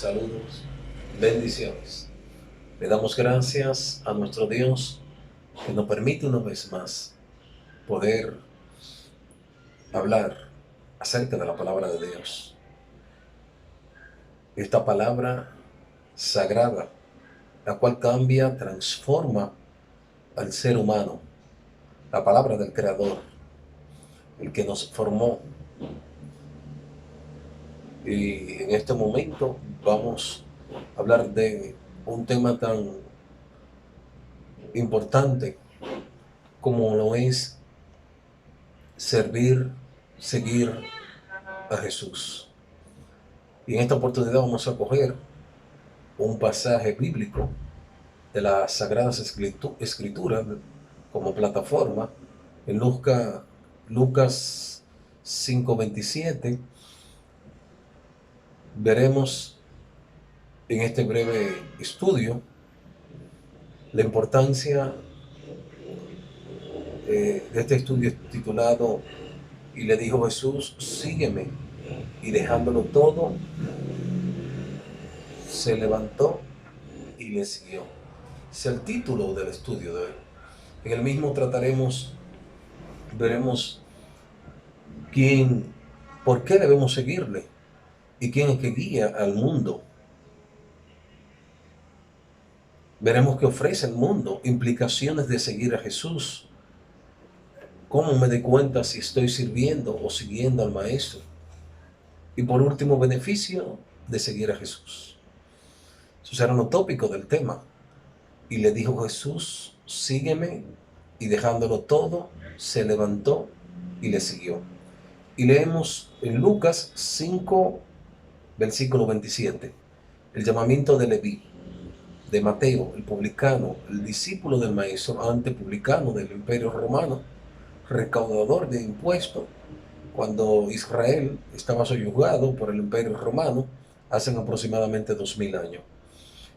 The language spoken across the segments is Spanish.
Saludos, bendiciones. Le damos gracias a nuestro Dios que nos permite una vez más poder hablar acerca de la palabra de Dios. Esta palabra sagrada, la cual cambia, transforma al ser humano. La palabra del Creador, el que nos formó. Y en este momento vamos a hablar de un tema tan importante como lo es servir, seguir a Jesús. Y en esta oportunidad vamos a coger un pasaje bíblico de las Sagradas Escrituras como plataforma en Lucas 5:27. Veremos en este breve estudio la importancia de este estudio titulado "Y le dijo Jesús, sígueme", y dejándolo todo, se levantó y le siguió. Es el título del estudio de hoy. En el mismo veremos por qué debemos seguirle y quién es que guía al mundo. Veremos qué ofrece el mundo, implicaciones de seguir a Jesús, cómo me doy cuenta si estoy sirviendo o siguiendo al Maestro. Y por último, beneficio de seguir a Jesús. Eso será un tópico del tema. Y le dijo Jesús, sígueme, y dejándolo todo, se levantó y le siguió. Y leemos en Lucas 5, versículo 27, el llamamiento de Leví, de Mateo, el publicano, el discípulo del maestro, antes publicano del Imperio Romano, recaudador de impuestos, cuando Israel estaba soyugado por el Imperio Romano, hace aproximadamente 2000 años.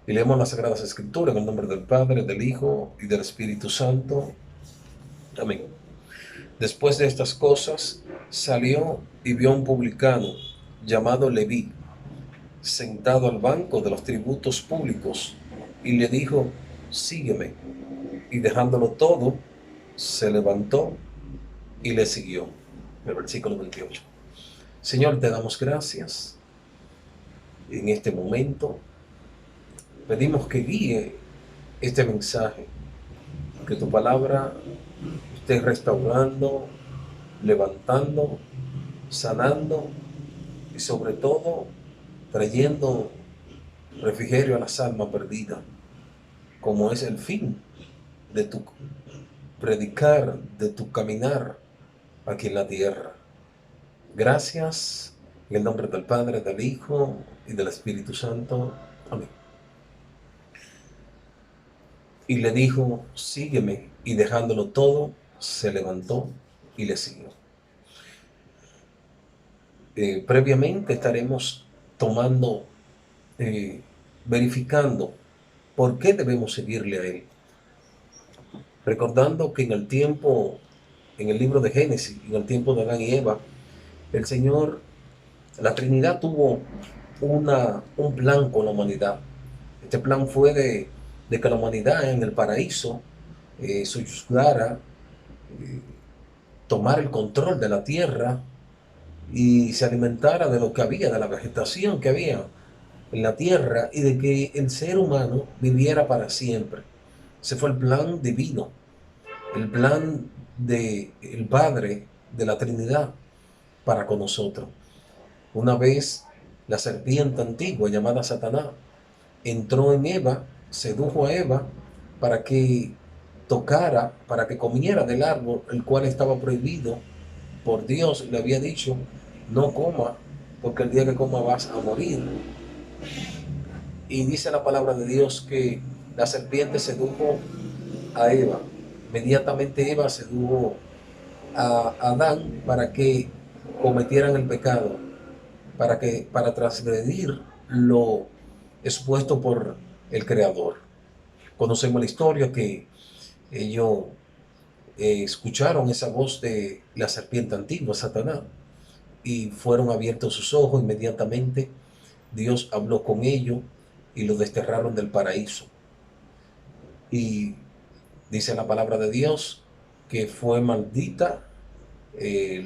Y leemos las Sagradas Escrituras en el nombre del Padre, del Hijo y del Espíritu Santo. Amén. Después de estas cosas, salió y vio a un publicano llamado Leví, sentado al banco de los tributos públicos, y le dijo, sígueme. Y dejándolo todo, se levantó y le siguió. El versículo 28. Señor, te damos gracias en este momento. Pedimos que guíe este mensaje, que tu palabra esté restaurando, levantando, sanando y sobre todo trayendo refrigerio a las almas perdidas, como es el fin de tu predicar, de tu caminar aquí en la tierra. Gracias en el nombre del Padre, del Hijo y del Espíritu Santo. Amén. Y le dijo, sígueme, y dejándolo todo, se levantó y le siguió. Previamente estaremos tomando, verificando por qué debemos seguirle a Él. Recordando que en el libro de Génesis, en el tiempo de Adán y Eva, el Señor, la Trinidad tuvo un plan con la humanidad. Este plan fue de que la humanidad en el paraíso soyuzgara, tomara el control de la tierra y se alimentara de lo que había, de la vegetación que había en la tierra, y de que el ser humano viviera para siempre. Ese fue el plan divino, el plan del Padre de la Trinidad para con nosotros. Una vez la serpiente antigua llamada Satanás entró en Eva, sedujo a Eva para que tocara, para que comiera del árbol, el cual estaba prohibido por Dios. Le había dicho, no coma, porque el día que coma vas a morir. Y dice la palabra de Dios que la serpiente sedujo a Eva. Inmediatamente Eva sedujo a Adán para que cometieran el pecado, para transgredir lo expuesto por el Creador. Conocemos la historia que ellos escucharon esa voz de la serpiente antigua, Satanás, y fueron abiertos sus ojos inmediatamente. Dios habló con ellos y los desterraron del paraíso. Y dice la palabra de Dios que fue maldita eh,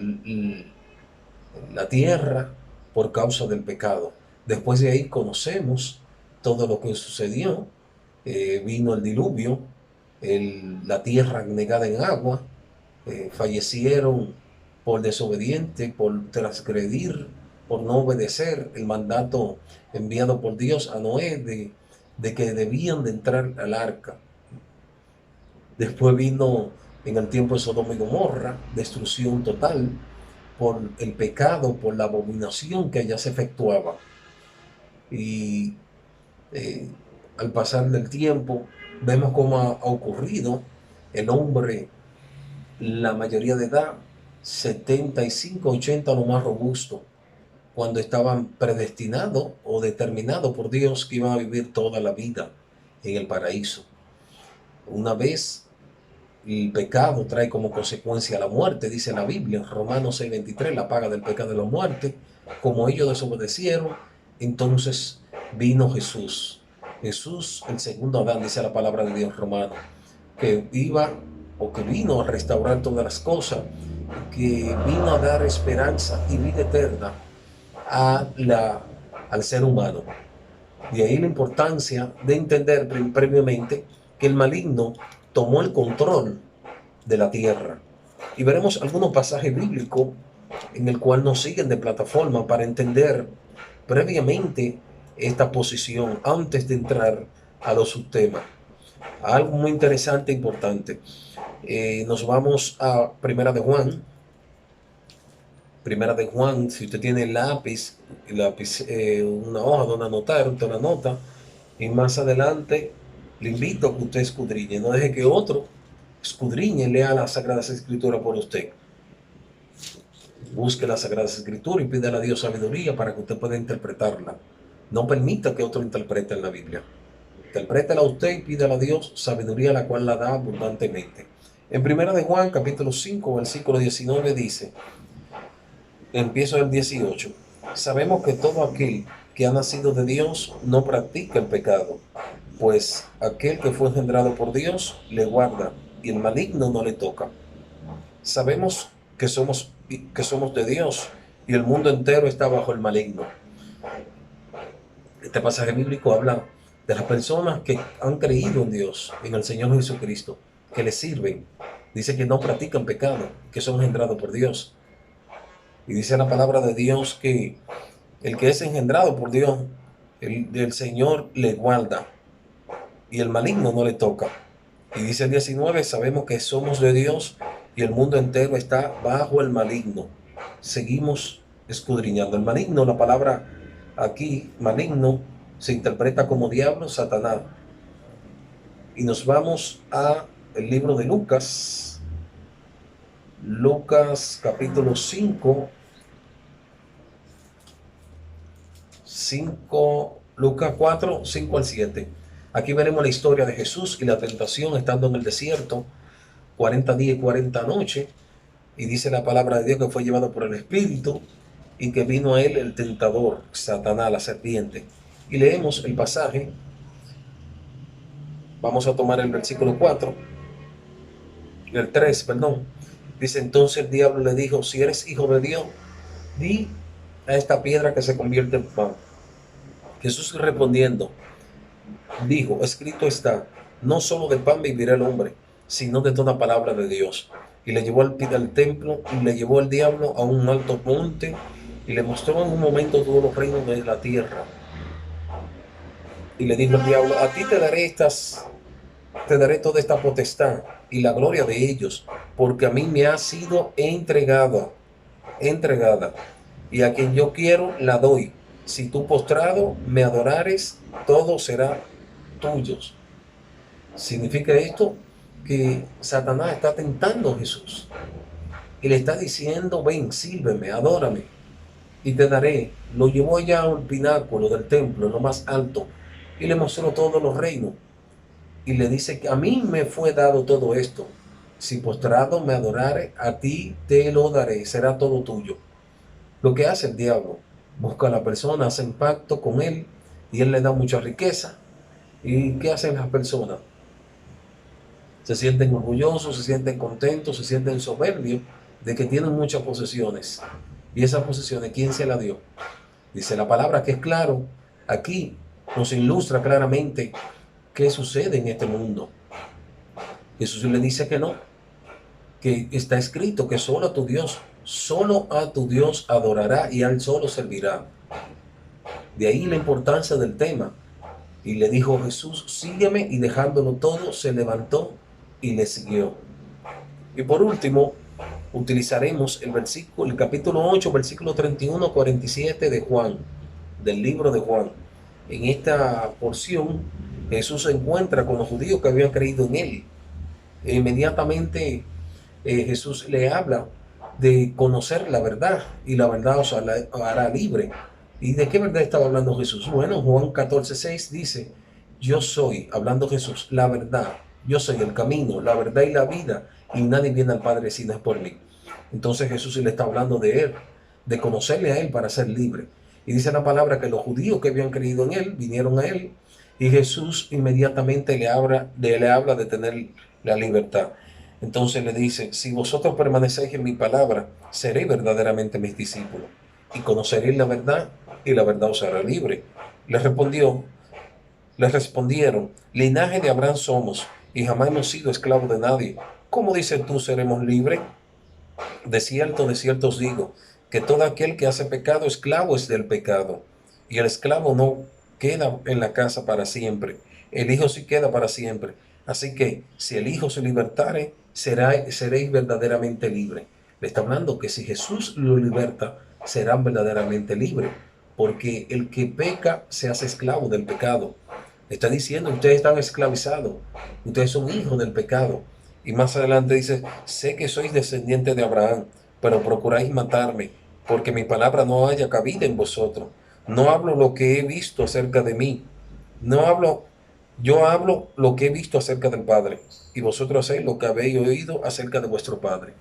la tierra por causa del pecado. Después de ahí conocemos todo lo que sucedió. Vino el diluvio, la tierra negada en agua, fallecieron por desobediente, por transgredir, por no obedecer el mandato enviado por Dios a Noé de que debían de entrar al arca. Después vino en el tiempo de Sodoma y Gomorra, destrucción total por el pecado, por la abominación que allá se efectuaba. Y eh, al pasar del tiempo, vemos cómo ha ocurrido el hombre, la mayoría de edad, 75, 80 lo más robusto, cuando estaban predestinados o determinados por Dios que iban a vivir toda la vida en el paraíso. Una vez el pecado trae como consecuencia la muerte, dice la Biblia, en Romanos 6:23, la paga del pecado de la muerte. Como ellos desobedecieron, entonces vino Jesús. Jesús, el segundo Adán, dice la palabra de Dios romano, que iba o que vino a restaurar todas las cosas, que vino a dar esperanza y vida eterna al ser humano. De ahí la importancia de entender previamente que el maligno tomó el control de la tierra. Y veremos algunos pasajes bíblicos en el cual nos siguen de plataforma para entender previamente esta posición antes de entrar a los subtemas. Algo muy interesante e importante. Nos vamos a Primera de Juan. Primera de Juan, si usted tiene lápiz, una hoja donde anotar, usted la anota. Y más adelante le invito a que usted escudriñe. No deje que otro escudriñe, lea las Sagradas Escrituras por usted. Busque las Sagradas Escrituras y pídale a Dios sabiduría para que usted pueda interpretarla. No permita que otro interprete en la Biblia. Interprétela usted y pídale a Dios sabiduría, la cual la da abundantemente. En Primera de Juan, capítulo 5, versículo 19 dice, empiezo el 18, sabemos que todo aquel que ha nacido de Dios no practica el pecado, pues aquel que fue engendrado por Dios le guarda y el maligno no le toca. Sabemos que somos de Dios y el mundo entero está bajo el maligno. Este pasaje bíblico habla de las personas que han creído en Dios, en el Señor Jesucristo, que le sirven. Dice que no practican pecado, que son engendrados por Dios. Y dice la palabra de Dios que el que es engendrado por Dios, el Señor le guarda y el maligno no le toca. Y dice el 19, sabemos que somos de Dios y el mundo entero está bajo el maligno. Seguimos escudriñando. El maligno, la palabra aquí, maligno, se interpreta como diablo, Satanás. Y nos vamos a el libro de Lucas. Lucas capítulo 5. Lucas 4, 5 al 7. Aquí veremos la historia de Jesús y la tentación estando en el desierto, 40 días y 40 noches. Y dice la palabra de Dios que fue llevado por el Espíritu y que vino a él el tentador, Satanás, la serpiente. Y leemos el pasaje. Vamos a tomar el versículo 4, el 3, perdón. Dice, entonces el diablo le dijo, si eres hijo de Dios, di a esta piedra que se convierte en pan. Jesús respondiendo, dijo, escrito está, no solo de pan vivirá el hombre, sino de toda palabra de Dios. Y le llevó al templo y le llevó el diablo a un alto monte y le mostró en un momento todos los reinos de la tierra. Y le dijo el diablo, a ti te daré toda esta potestad y la gloria de ellos, porque a mí me ha sido entregada, y a quien yo quiero la doy. Si tú postrado me adorares, todo será tuyo. Significa esto que Satanás está tentando a Jesús y le está diciendo, ven, sírveme, adórame y te daré. Lo llevó allá al pináculo del templo, lo más alto, y le mostró todos los reinos y le dice que a mí me fue dado todo esto. Si postrado me adorare, a ti te lo daré, será todo tuyo. Lo que hace el diablo busca a la persona, hacen pacto con él y él le da mucha riqueza. ¿Y qué hacen las personas? Se sienten orgullosos, se sienten contentos, se sienten soberbios de que tienen muchas posesiones. Y esas posesiones, ¿quién se las dio? Dice la palabra que es claro, aquí nos ilustra claramente qué sucede en este mundo. Jesús le dice que no, que está escrito que solo a tu Dios, solo a tu Dios adorará y a él solo servirá. De ahí la importancia del tema. Y le dijo Jesús, sígueme, y dejándolo todo, se levantó y le siguió. Y por último, utilizaremos el capítulo 8, versículo 31, 47 de Juan, del libro de Juan. En esta porción, Jesús se encuentra con los judíos que habían creído en él. E inmediatamente Jesús le habla de conocer la verdad, y la verdad os hará libre. ¿Y de qué verdad estaba hablando Jesús? Bueno, Juan 14:6 dice, yo soy, hablando Jesús, la verdad, yo soy el camino, la verdad y la vida, y nadie viene al Padre si no es por mí. Entonces Jesús le está hablando de él, de conocerle a él para ser libre. Y dice la palabra que los judíos que habían creído en él vinieron a él, y Jesús inmediatamente le habla de tener la libertad. Entonces le dice, si vosotros permanecéis en mi palabra, seréis verdaderamente mis discípulos, y conoceréis la verdad, y la verdad os hará libre. Le respondieron, linaje de Abraham somos, y jamás hemos sido esclavos de nadie. ¿Cómo dices tú seremos libres? De cierto os digo, que todo aquel que hace pecado, esclavo es del pecado. Y el esclavo no queda en la casa para siempre, el Hijo sí queda para siempre. Así que si el Hijo se libertare, seréis verdaderamente libres. Le está hablando que si Jesús lo liberta, serán verdaderamente libres, porque el que peca se hace esclavo del pecado. Le está diciendo, ustedes están esclavizados, ustedes son hijos del pecado. Y más adelante dice, sé que sois descendientes de Abraham, pero procuráis matarme, porque mi palabra no haya cabida en vosotros. No hablo lo que he visto acerca de mí. Yo hablo lo que he visto acerca del Padre, y vosotros hacéis lo que habéis oído acerca de vuestro Padre.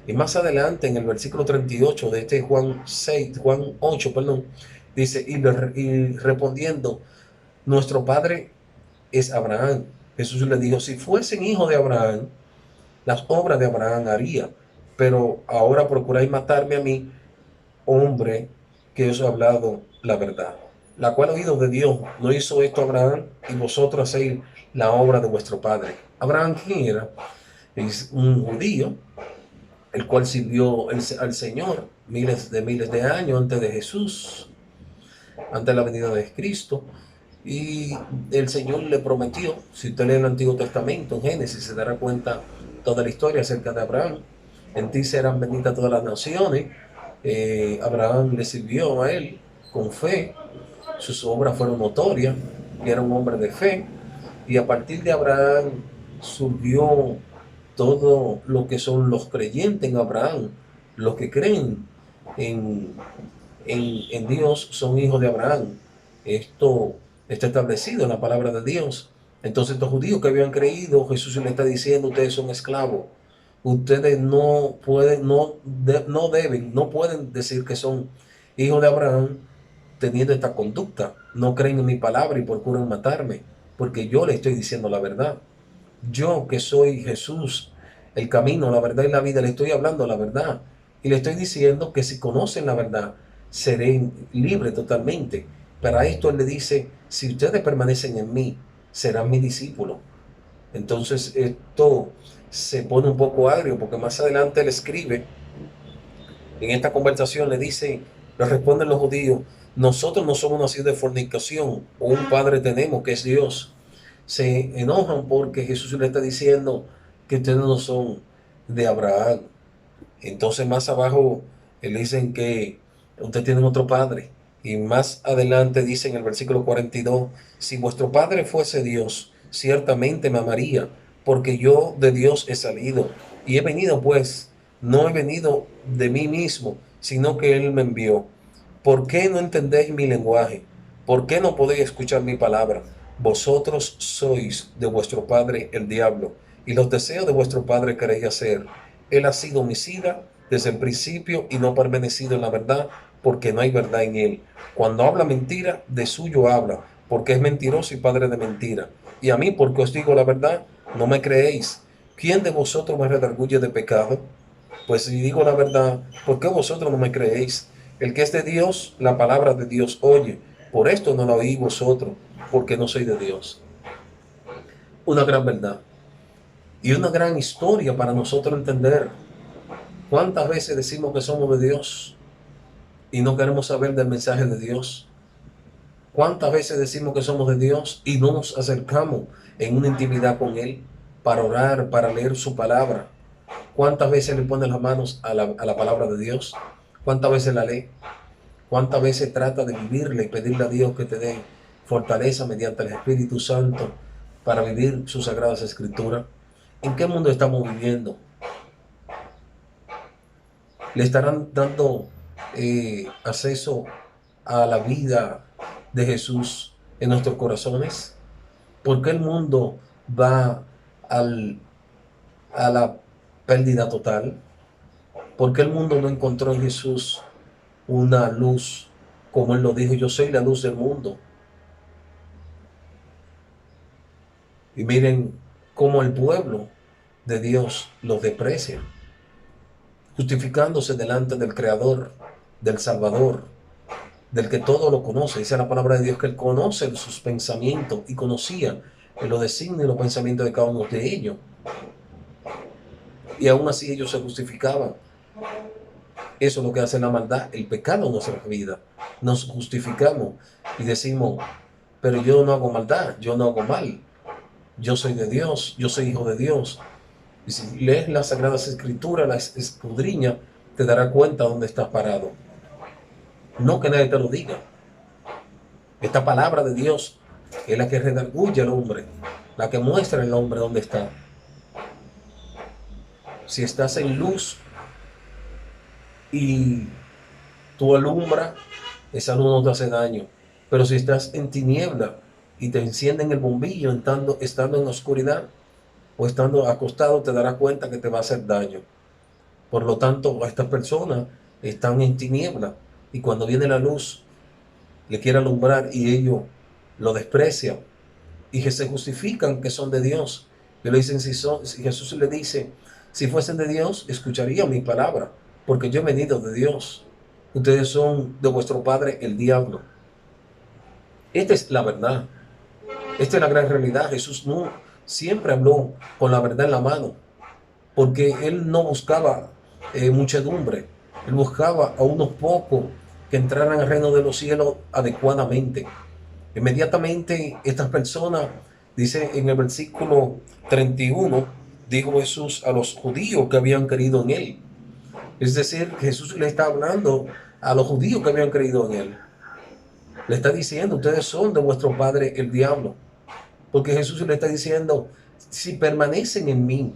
Y más adelante, en el versículo 38 de este Juan 8, perdón, dice, y respondiendo, nuestro Padre es Abraham. Jesús le dijo, si fuesen hijos de Abraham, las obras de Abraham haría, pero ahora procuráis matarme a mí, hombre que os he hablado la verdad, la cual oído de Dios. No hizo esto Abraham, y vosotros hacéis la obra de vuestro padre. Abraham, ¿quién era? Es un judío, el cual sirvió al Señor miles de años antes de Jesús, antes de la venida de Cristo. Y el Señor le prometió, si usted lee el Antiguo Testamento, en Génesis, se dará cuenta toda la historia acerca de Abraham. En ti serán benditas todas las naciones. Abraham le sirvió a él con fe. Sus obras fueron notorias, y era un hombre de fe. Y a partir de Abraham surgió todo lo que son los creyentes en Abraham. Los que creen en, en Dios son hijos de Abraham. Esto está establecido en la palabra de Dios. Entonces estos judíos que habían creído, Jesús le está diciendo, ustedes son esclavos. Ustedes no pueden, no deben, no pueden decir que son hijos de Abraham teniendo esta conducta. No creen en mi palabra y procuran matarme, porque yo le estoy diciendo la verdad. Yo que soy Jesús, el camino, la verdad y la vida, le estoy hablando la verdad. Y le estoy diciendo que si conocen la verdad, seré libre totalmente. Para esto él le dice, si ustedes permanecen en mí, serán mis discípulos. Entonces esto se pone un poco agrio, porque más adelante él escribe, en esta conversación le responden los judíos, nosotros no somos nacidos de fornicación, un padre tenemos que es Dios. Se enojan porque Jesús le está diciendo que ustedes no son de Abraham. Entonces más abajo le dicen que ustedes tienen otro padre. Y más adelante dice en el versículo 42, si vuestro padre fuese Dios, ciertamente me amaría, porque yo de Dios he salido. Y he venido pues, no he venido de mí mismo, sino que Él me envió. ¿Por qué no entendéis mi lenguaje? ¿Por qué no podéis escuchar mi palabra? Vosotros sois de vuestro padre el diablo, y los deseos de vuestro padre queréis hacer. Él ha sido homicida desde el principio y no ha permanecido en la verdad, porque no hay verdad en él. Cuando habla mentira, de suyo habla, porque es mentiroso y padre de mentira. Y a mí, porque os digo la verdad, no me creéis. ¿Quién de vosotros me redarguye de pecado? Pues si digo la verdad, ¿por qué vosotros no me creéis? El que es de Dios, la palabra de Dios oye. Por esto no la oí vosotros, porque no soy de Dios. Una gran verdad y una gran historia para nosotros entender. ¿Cuántas veces decimos que somos de Dios y no queremos saber del mensaje de Dios? ¿Cuántas veces decimos que somos de Dios y no nos acercamos en una intimidad con Él para orar, para leer su palabra? ¿Cuántas veces le pone las manos a la palabra de Dios? ¿Cuántas veces la lee? ¿Cuántas veces trata de vivirla y pedirle a Dios que te dé fortaleza mediante el Espíritu Santo para vivir sus sagradas escrituras? ¿En qué mundo estamos viviendo? ¿Le estarán dando acceso a la vida de Jesús en nuestros corazones? ¿Por qué el mundo va al, a la pérdida total? ¿Por qué el mundo no encontró en Jesús una luz, como Él lo dijo: yo soy la luz del mundo? Y miren cómo el pueblo de Dios los desprecia, justificándose delante del Creador, del Salvador, del que todo lo conoce. Dice la palabra de Dios que Él conoce sus pensamientos y conocía los designios y los pensamientos de cada uno de ellos. Y aún así ellos se justificaban. Eso es lo que hace la maldad, el pecado en nuestra vida. Nos justificamos y decimos: pero yo no hago maldad, yo no hago mal, yo soy de Dios, yo soy hijo de Dios. Y si lees las Sagradas Escrituras, las escudriñas, te darás cuenta dónde estás parado. No que nadie te lo diga. Esta palabra de Dios es la que redarguye al hombre, la que muestra al hombre dónde está. Si estás en luz y tú alumbras, esa luz no te hace daño. Pero si estás en tiniebla y te encienden el bombillo estando en oscuridad o estando acostado, te darás cuenta que te va a hacer daño. Por lo tanto, estas personas están en tiniebla y cuando viene la luz le quiere alumbrar y ellos lo desprecian y que se justifican que son de Dios. Y le dicen: si Jesús le dice, si fuesen de Dios, escucharían mi palabra, porque yo he venido de Dios. Ustedes son de vuestro padre el diablo. Esta es la verdad. Esta es la gran realidad. Jesús no siempre habló con la verdad en la mano, porque Él no buscaba muchedumbre. Él buscaba a unos pocos que entraran al reino de los cielos adecuadamente. Inmediatamente estas personas, dice en el versículo 31, dijo Jesús a los judíos que habían creído en Él. Es decir, Jesús le está hablando a los judíos que habían creído en Él. Le está diciendo: ustedes son de vuestro padre el diablo. Porque Jesús le está diciendo: si permanecen en mí.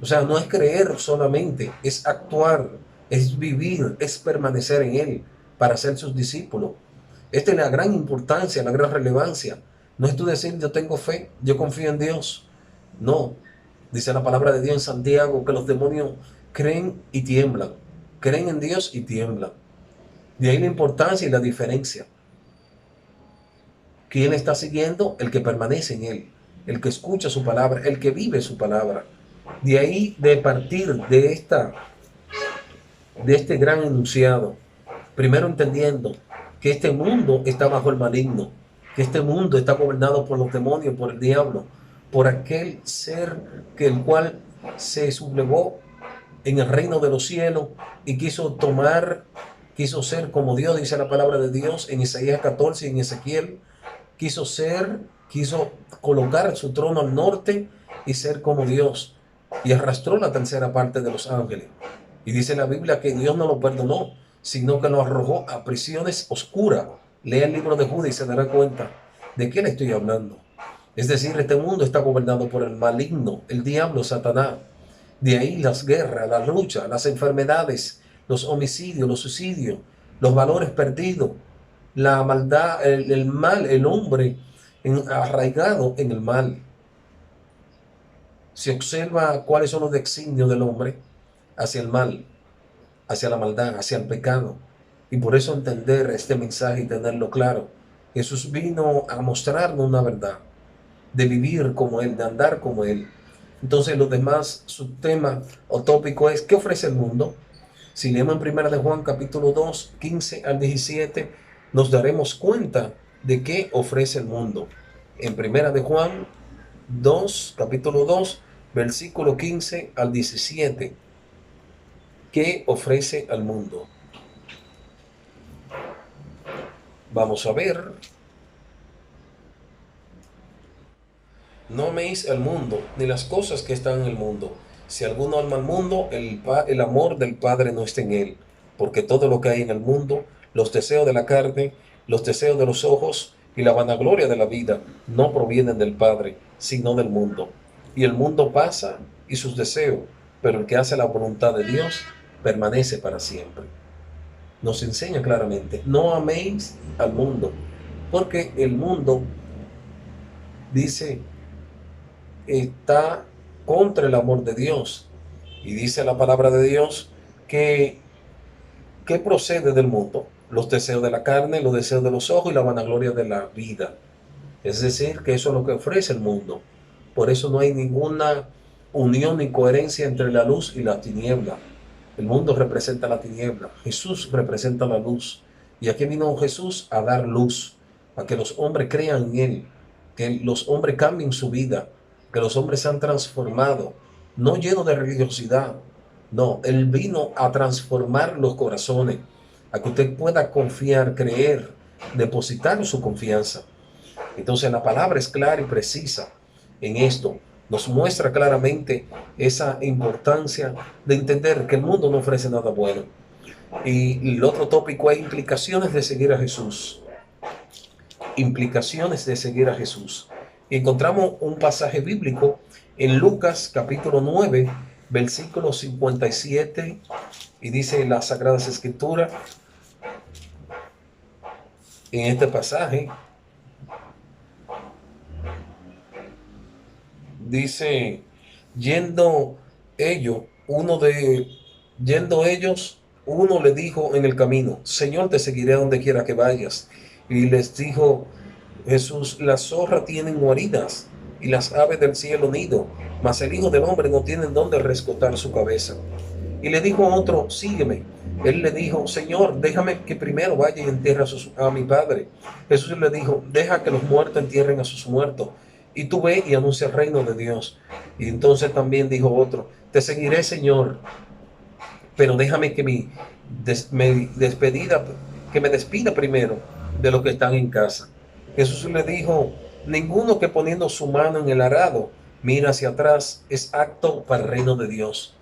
O sea, no es creer solamente, es actuar, es vivir, es permanecer en Él para ser sus discípulos. Esta es la gran importancia, la gran relevancia. No es tú decir: yo tengo fe, yo confío en Dios. No, dice la palabra de Dios en Santiago que los demonios creen y tiemblan. Creen en Dios y tiemblan. De ahí la importancia y la diferencia. ¿Quién está siguiendo? El que permanece en Él, el que escucha su palabra, el que vive su palabra. De ahí, de partir de este gran enunciado, primero entendiendo que este mundo está bajo el maligno, que este mundo está gobernado por los demonios, por el diablo, por aquel ser que el cual se sublevó en el reino de los cielos y quiso ser como Dios, dice la palabra de Dios en Isaías 14 y en Ezequiel. Quiso colocar su trono al norte y ser como Dios, y arrastró la tercera parte de los ángeles. Y dice la Biblia que Dios no lo perdonó, sino que lo arrojó a prisiones oscuras. Lea el libro de Judas y se dará cuenta de qué le estoy hablando. Es decir, este mundo está gobernado por el maligno, el diablo, Satanás. De ahí las guerras, las luchas, las enfermedades, los homicidios, los suicidios, los valores perdidos, la maldad, el mal, el hombre arraigado en el mal. Se observa cuáles son los designios del hombre hacia el mal, hacia la maldad, hacia el pecado. Y por eso entender este mensaje y tenerlo claro. Jesús vino a mostrarnos una verdad, de vivir como Él, de andar como Él. Entonces los demás subtemas o tópicos es ¿qué ofrece el mundo? Si leemos en 1 de Juan capítulo 2, 15 al 17, nos daremos cuenta de qué ofrece el mundo. En 1 de Juan 2, capítulo 2, versículo 15 al 17, ¿qué ofrece al mundo? Vamos a ver. No améis al mundo, ni las cosas que están en el mundo. Si alguno ama al mundo, el amor del Padre no está en él. Porque todo lo que hay en el mundo, los deseos de la carne, los deseos de los ojos y la vanagloria de la vida, no provienen del Padre, sino del mundo. Y el mundo pasa y sus deseos, pero el que hace la voluntad de Dios permanece para siempre. Nos enseña claramente, no améis al mundo, porque el mundo, dice, está contra el amor de Dios. Y dice la palabra de Dios que procede del mundo, los deseos de la carne, los deseos de los ojos y la vanagloria de la vida. Es decir, que eso es lo que ofrece el mundo. Por eso no hay ninguna unión ni coherencia entre la luz y la tiniebla. El mundo representa la tiniebla, Jesús representa la luz. Y aquí vino Jesús a dar luz, a que los hombres crean en Él, que los hombres cambien su vida, que los hombres sean transformados, no llenos de religiosidad. No, Él vino a transformar los corazones, a que usted pueda confiar, creer, depositar su confianza. Entonces la palabra es clara y precisa en esto. Nos muestra claramente esa importancia de entender que el mundo no ofrece nada bueno. Y el otro tópico es implicaciones de seguir a Jesús. Implicaciones de seguir a Jesús. Y encontramos un pasaje bíblico en Lucas capítulo 9, versículo 57, y dice las Sagradas Escrituras, en este pasaje, dice, yendo ellos, uno le dijo en el camino, Señor, te seguiré a donde quiera que vayas. Y les dijo Jesús, las zorras tienen guaridas y las aves del cielo nido, mas el Hijo del Hombre no tiene donde rescotar su cabeza. Y le dijo a otro, sígueme. Él le dijo, Señor, déjame que primero vaya y entierre a mi padre. Jesús le dijo, deja que los muertos entierren a sus muertos, y tú ve y anuncia el reino de Dios. Y entonces también dijo otro, te seguiré, Señor, pero déjame que me despida primero de los que están en casa. Jesús le dijo, ninguno que poniendo su mano en el arado mira hacia atrás es apto para el reino de Dios.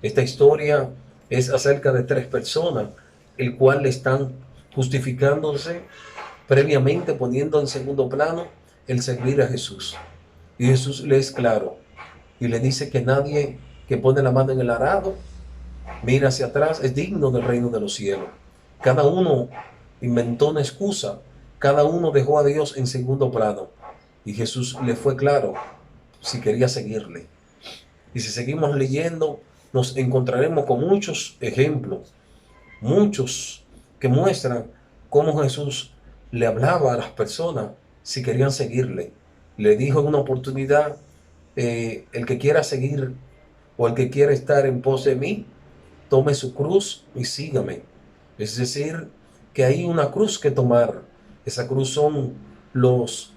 Esta historia es acerca de tres personas, el cual le están justificándose previamente, poniendo en segundo plano el servir a Jesús. Y Jesús le es claro y le dice que nadie que pone la mano en el arado mira hacia atrás es digno del reino de los cielos. Cada uno inventó una excusa, cada uno dejó a Dios en segundo plano, y Jesús le fue claro si quería seguirle. Y si seguimos leyendo, nos encontraremos con muchos ejemplos, muchos que muestran cómo Jesús le hablaba a las personas si querían seguirle. Le dijo en una oportunidad, el que quiera seguir o el que quiera estar en pos de mí, tome su cruz y sígame. Es decir, que hay una cruz que tomar. Esa cruz son los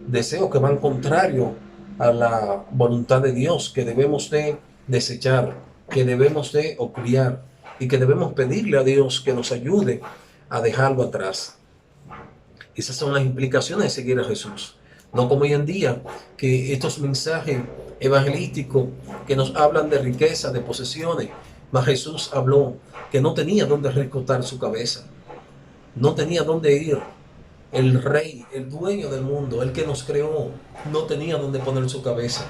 deseos que van contrario a la voluntad de Dios, que debemos de desechar, que debemos de obviar y que debemos pedirle a Dios que nos ayude a dejarlo atrás. Esas son las implicaciones de seguir a Jesús. No como hoy en día, que estos mensajes evangelísticos que nos hablan de riqueza, de posesiones, mas Jesús habló que no tenía dónde rescotar su cabeza, no tenía dónde ir. El rey, el dueño del mundo, el que nos creó, no tenía dónde poner su cabeza.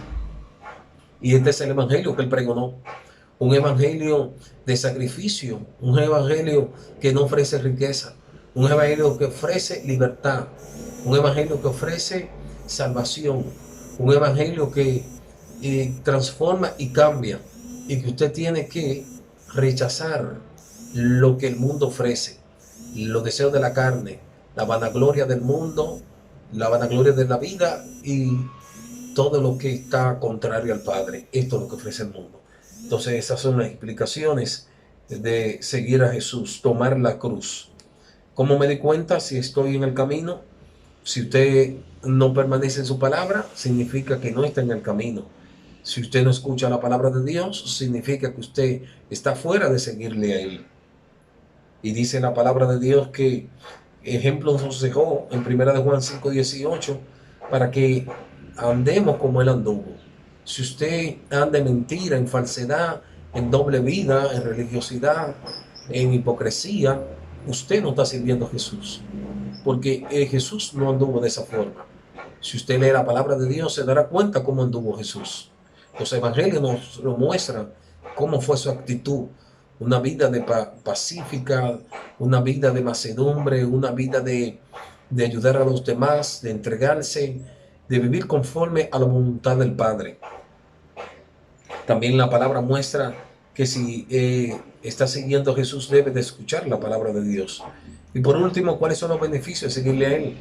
Y este es el evangelio que él pregonó. Un evangelio de sacrificio, un evangelio que no ofrece riqueza, un evangelio que ofrece libertad, un evangelio que ofrece salvación, un evangelio que transforma y cambia, y que usted tiene que rechazar lo que el mundo ofrece. los deseos de la carne, la vanagloria del mundo, la vanagloria de la vida y todo lo que está contrario al Padre. Esto es lo que ofrece el mundo. Entonces esas son las explicaciones de seguir a Jesús, tomar la cruz. ¿Cómo me di cuenta si estoy en el camino? Si usted no permanece en su palabra, significa que no está en el camino. Si usted no escucha la palabra de Dios, significa que usted está fuera de seguirle a Él. Y dice la palabra de Dios que ejemplo nos dejó en 1 Juan 5:18 para que andemos como Él anduvo. Si usted anda en mentira, en falsedad, en doble vida, en religiosidad, en hipocresía, usted no está sirviendo a Jesús. Porque Jesús no anduvo de esa forma. Si usted lee la palabra de Dios, se dará cuenta cómo anduvo Jesús. Los evangelios nos lo muestran cómo fue su actitud. Una vida de pacífica, una vida de mansedumbre, una vida de ayudar a los demás, de entregarse, de vivir conforme a la voluntad del Padre. También la palabra muestra que si está siguiendo a Jesús debe de escuchar la palabra de Dios. Y por último, ¿cuáles son los beneficios de seguirle a Él?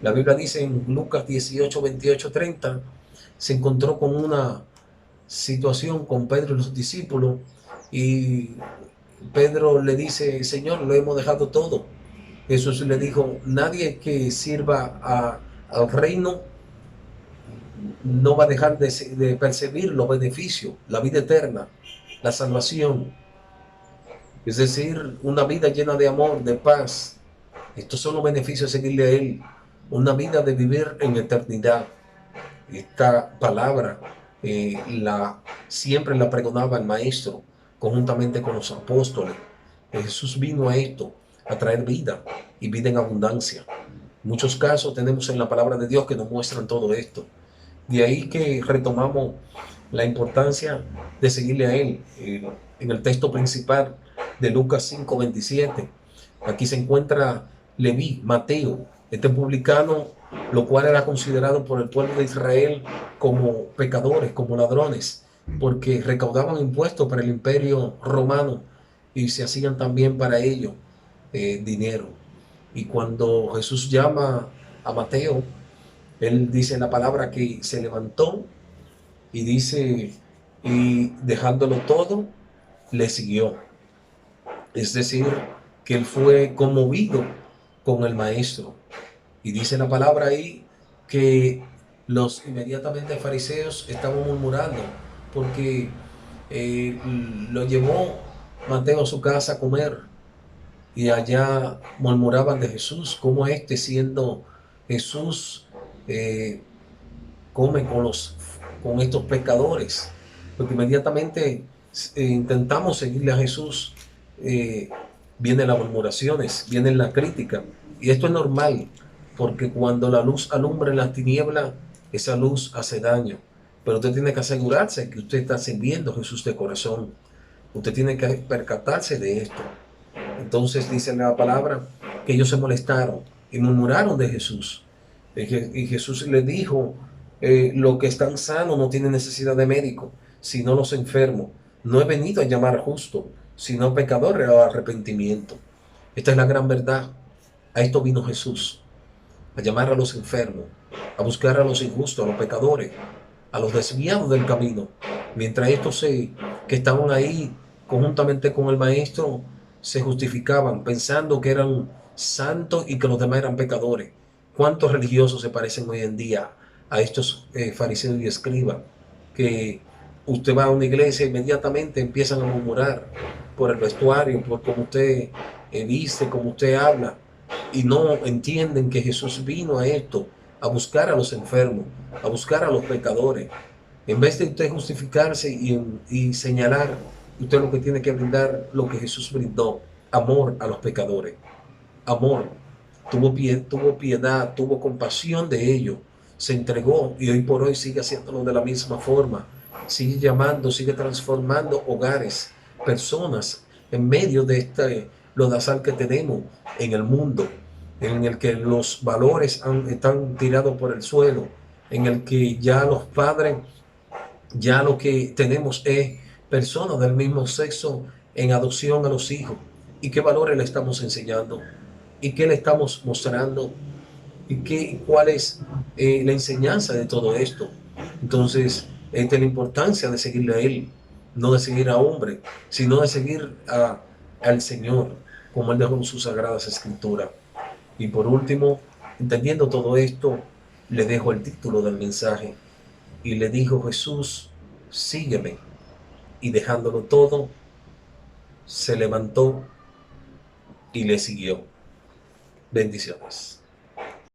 La Biblia dice en Lucas 18, 28, 30, se encontró con una situación con Pedro y los discípulos y Pedro le dice, Señor, lo hemos dejado todo. Jesús le dijo, nadie que sirva al reino no va a dejar de percibir los beneficios, la vida eterna, la salvación. Es decir, una vida llena de amor, de paz. Estos son los beneficios de seguirle a Él. Una vida de vivir en eternidad. Esta palabra siempre la pregonaba el Maestro, conjuntamente con los apóstoles. Jesús vino a esto, a traer vida y vida en abundancia. Muchos casos tenemos en la palabra de Dios que nos muestran todo esto. De ahí que retomamos la importancia de seguirle a Él. En el texto principal de Lucas 5:27, aquí se encuentra Leví, Mateo, este publicano, lo cual era considerado por el pueblo de Israel como pecadores, como ladrones, porque recaudaban impuestos para el imperio romano y se hacían también para ello dinero. Y cuando Jesús llama a Mateo, él dice en la palabra que se levantó y dice, y dejándolo todo, le siguió. Es decir, que él fue conmovido con el Maestro. Y dice la palabra ahí que los inmediatamente fariseos estaban murmurando porque lo llevó Mateo a su casa a comer y allá murmuraban de Jesús, como siendo Jesús come con estos pecadores, porque inmediatamente intentamos seguirle a Jesús, vienen las murmuraciones, viene la crítica, y esto es normal, porque cuando la luz alumbra en las tinieblas, esa luz hace daño, pero usted tiene que asegurarse que usted está sirviendo a Jesús de corazón, usted tiene que percatarse de esto. Entonces dice la palabra que ellos se molestaron y murmuraron de Jesús, y Jesús les dijo, los que están sanos no tienen necesidad de médico, sino los enfermos. No he venido a llamar justo, sino pecadores al arrepentimiento. Esta es la gran verdad. A esto vino Jesús, a llamar a los enfermos, a buscar a los injustos, a los pecadores, a los desviados del camino. Mientras estos que estaban ahí conjuntamente con el Maestro se justificaban pensando que eran santos y que los demás eran pecadores. ¿Cuántos religiosos se parecen hoy en día a estos fariseos y escribas? Que usted va a una iglesia e inmediatamente empiezan a murmurar por el vestuario, por cómo usted viste, cómo usted habla, y no entienden que Jesús vino a esto, a buscar a los enfermos, a buscar a los pecadores. En vez de usted justificarse y señalar, usted lo que tiene que brindar lo que Jesús brindó, amor a los pecadores, amor. Tuvo piedad, tuvo compasión de ellos, se entregó y hoy por hoy sigue haciéndolo de la misma forma. Sigue llamando, sigue transformando hogares, personas en medio de este lodazal que tenemos en el mundo, en el que los valores están tirados por el suelo, en el que ya los padres, ya lo que tenemos es personas del mismo sexo en adopción a los hijos. ¿Y qué valores le estamos enseñando? ¿Y qué le estamos mostrando? ¿Y cuál es la enseñanza de todo esto? Entonces, esta es la importancia de seguirle a Él, no de seguir a hombre, sino de seguir al Señor, como Él dejó en sus sagradas escrituras. Y por último, entendiendo todo esto, le dejo el título del mensaje. Y le dijo Jesús, sígueme. Y dejándolo todo, se levantó y le siguió. Bendiciones.